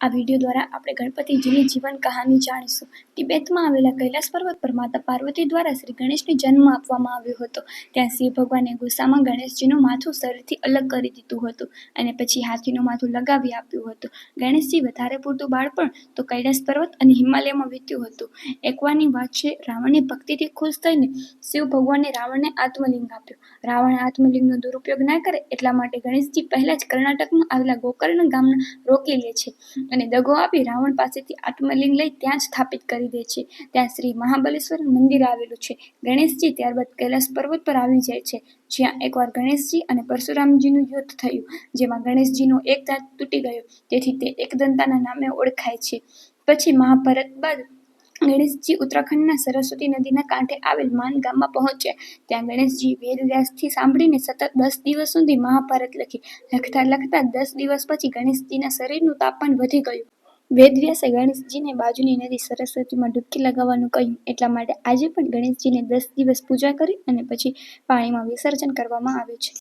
આ વિડીયો દ્વારા આપણે ગણપતિજીની જીવન કહાની જાણીશું. તિબેટમાં આવેલા કૈલાસ પર્વત પર માતા પાર્વતી દ્વારા શ્રી ગણેશને જન્મ આપવામાં આવ્યો હતો. ત્યાં શિવ ભગવાને ગુસ્સામાં ગણેશજીનું માથું શરીરથી અલગ કરી દીધું હતું અને પછી હાથીનું માથું લગાવી આપ્યું હતું. ગણેશજી વધારે પૂરતું બાળપણ તો કૈલાસ પર્વત અને હિમાલયમાં વીત્યું હતું. એકવારની વાત છે, રાવણની ભક્તિથી ખુશ થઈને શિવ ભગવાને રાવણને આત્મલિંગ આપ્યો. રાવણ આત્મલિંગનો દુરુપયોગ ના કરે એટલા માટે ગણેશજી પહેલા જ કર્ણાટકમાં આવેલા ગોકર્ણ ગામના રોકી લે છે અને દગો આપી રાવણ પાસેથી આત્મલિંગ લઈ ત્યાં જ સ્થાપિત કરી દે છે. ત્યાં શ્રી મહાબલેશ્વર મંદિર આવેલું છે. ગણેશજી ત્યારબાદ કૈલાસ પર્વત પર આવી જાય છે, જ્યાં એકવાર ગણેશજી અને પરશુરામજીનું યુદ્ધ થયું, જેમાં ગણેશજીનો એક દાંત તૂટી ગયો, તેથી તે એકદંતાના નામે ઓળખાય છે. પછી મહાભારત બાદ ગણેશજી ઉત્તરાખંડના સરસ્વતી નદીના કાંઠે આવેલ માન ગામમાં પહોંચ્યા. ત્યાં ગણેશજી વેદવ્યાસથી સાંભળીને સતત 10 દિવસ સુધી મહાભારત લખી. લખતા 10 દિવસ પછી ગણેશજીના શરીરનું તાપમાન વધી ગયું. વેદવ્યાસે ગણેશજીને બાજુની નદી સરસ્વતીમાં ડૂબકી લગાવવાનું કહ્યું. એટલા માટે આજે પણ ગણેશજીને 10 દિવસ પૂજા કરી અને પછી પાણીમાં વિસર્જન કરવામાં આવે છે.